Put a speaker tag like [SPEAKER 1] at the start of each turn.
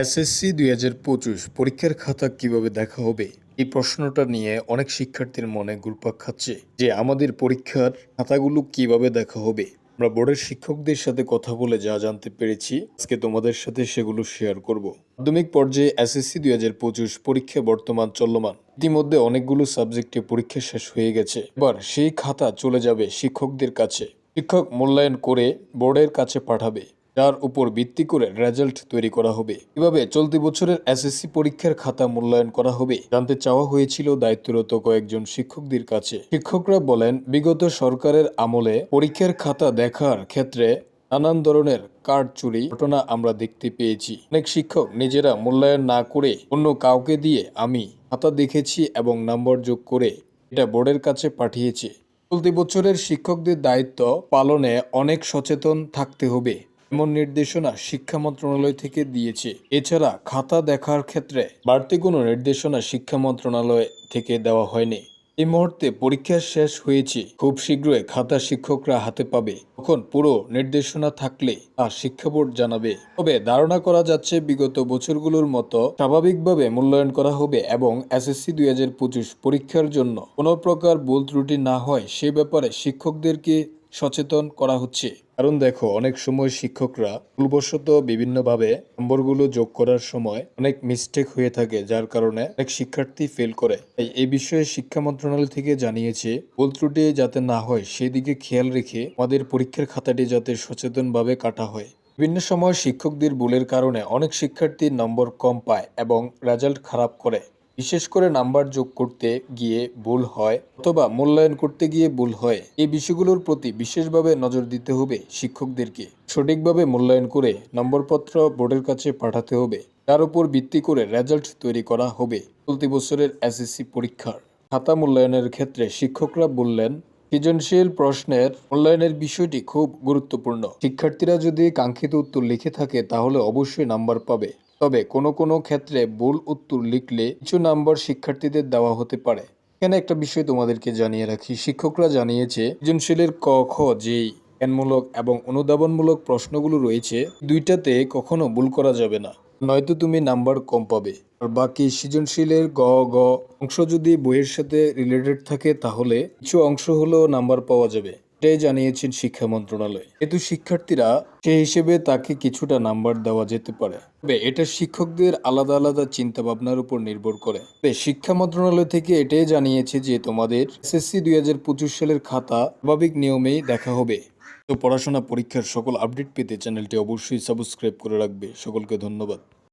[SPEAKER 1] SSC ২০২৫ পরীক্ষার খাতা কিভাবে দেখা হবে? এই প্রশ্নটা নিয়ে অনেক শিক্ষার্থীর মনে ঘুরপাক খাচ্ছে যে আমাদের পরীক্ষার খাতাগুলো কিভাবে দেখা হবে। আমরা বোর্ডের শিক্ষকদের সাথে কথা বলে যা জানতে পেরেছি আজকে তোমাদের সাথে সেগুলো শেয়ার করব। মাধ্যমিক পর্যায়ে এসএসসি ২০২৫ পরীক্ষা বর্তমান চলমান। ইতিমধ্যে অনেকগুলো সাবজেক্টে পরীক্ষা শেষ হয়ে গেছে। এবার সেই খাতা চলে যাবে শিক্ষকদের কাছে। শিক্ষক মূল্যায়ন করে বোর্ডের কাছে পাঠাবে, যার উপর ভিত্তি করে রেজাল্ট তৈরি করা হবে। এভাবে চলতি বছরের এসএসসি পরীক্ষার খাতা মূল্যায়ন করা হবে জানতে চাওয়া হয়েছিল দায়িত্বরত কয়েকজন শিক্ষকদের কাছে। শিক্ষকরা বলেন, বিগত সরকারের আমলে পরীক্ষার খাতা দেখার ক্ষেত্রে নানান ধরনের কারচুরি ঘটনা আমরা দেখতে পেয়েছি। অনেক শিক্ষক নিজেরা মূল্যায়ন না করে অন্য কাউকে দিয়ে আমি খাতা দেখেছি এবং নম্বর যোগ করে এটা বোর্ডের কাছে পাঠিয়েছি। চলতি বছরের শিক্ষকদের দায়িত্ব পালনে অনেক সচেতন থাকতে হবে এমন নির্দেশনা শিক্ষা মন্ত্রণালয় থেকে দিয়েছে। এছাড়া খাতা দেখার ক্ষেত্রে বাড়তি কোনো নির্দেশনা শিক্ষা মন্ত্রণালয় থেকে দেওয়া হয়নি। এই মুহূর্তে পরীক্ষা শেষ হয়েছে, খুব শীঘ্রই খাতা শিক্ষকরা হাতে পাবে। তখন পুরো নির্দেশনা থাকলে তা শিক্ষা বোর্ড জানাবে। তবে ধারণা করা যাচ্ছে বিগত বছরগুলোর মতো স্বাভাবিকভাবে মূল্যায়ন করা হবে এবং এসএসসি ২০২৫ পরীক্ষার জন্য কোনো প্রকার ভুল ত্রুটি না হয় সে ব্যাপারে শিক্ষকদেরকে সচেতন করা হচ্ছে। কারণ দেখো, অনেক সময় শিক্ষকরা ভুলবশত বিভিন্নভাবে নম্বরগুলো যোগ করার সময় অনেক মিস্টেক হয়ে থাকে, যার কারণে অনেক শিক্ষার্থী ফেল করে। তাই এই বিষয়ে শিক্ষা মন্ত্রণালয় থেকে জানিয়েছে ভুল ত্রুটি যাতে না হয় সেদিকে খেয়াল রেখে আমাদের পরীক্ষার খাতাটি যাতে সচেতনভাবে কাটা হয়। বিভিন্ন সময় শিক্ষকদের ভুলের কারণে অনেক শিক্ষার্থী নম্বর কম পায় এবং রেজাল্ট খারাপ করে। বিশেষ করে নাম্বার যোগ করতে গিয়ে ভুল হয় অথবা মূল্যায়ন করতে গিয়ে ভুল হয়। এই বিষয়গুলোর প্রতি বিশেষভাবে নজর দিতে হবে শিক্ষকদেরকে। সঠিকভাবে মূল্যায়ন করে নম্বরপত্র বোর্ডের কাছে পাঠাতে হবে, তার উপর ভিত্তি করে রেজাল্ট তৈরি করা হবে। চলতি বছরের এসএসসি পরীক্ষার খাতা মূল্যায়নের ক্ষেত্রে শিক্ষকরা বললেন, সৃজনশীল প্রশ্নের মূল্যায়নের বিষয়টি খুব গুরুত্বপূর্ণ। শিক্ষার্থীরা যদি কাঙ্ক্ষিত উত্তর লিখে থাকে তাহলে অবশ্যই নাম্বার পাবে। তবে কোনো কোনো ক্ষেত্রে ভুল উত্তর লিখলে কিছু নাম্বার শিক্ষার্থীদের দেওয়া হতে পারে। এখানে একটা বিষয় তোমাদেরকে জানিয়ে রাখি, শিক্ষকরা জানিয়েছে সৃজনশীলের ক খ যেই জ্ঞানমূলক এবং অনুধাবনমূলক প্রশ্নগুলো রয়েছে দুইটাতে কখনো ভুল করা যাবে না, নয়তো তুমি নাম্বার কম পাবে। আর বাকি সৃজনশীলের গ গ অংশ যদি বইয়ের সাথে রিলেটেড থাকে তাহলে কিছু অংশ হলেও নাম্বার পাওয়া যাবে। এটাই জানিয়েছেন শিক্ষা মন্ত্রণালয়। যেহেতু শিক্ষার্থীরা সেই হিসেবে তাকে কিছুটা নাম্বার দেওয়া যেতে পারে, তবে এটা শিক্ষকদের আলাদা আলাদা চিন্তা ভাবনার উপর নির্ভর করে। তবে শিক্ষা মন্ত্রণালয় থেকে এটাই জানিয়েছে যে তোমাদের এসএসসি ২০২৫ সালের খাতা স্বাভাবিক নিয়মেই দেখা হবে। তো পড়াশোনা পরীক্ষার সকল আপডেট পেতে চ্যানেলটি অবশ্যই সাবস্ক্রাইব করে রাখবে। সকলকে ধন্যবাদ।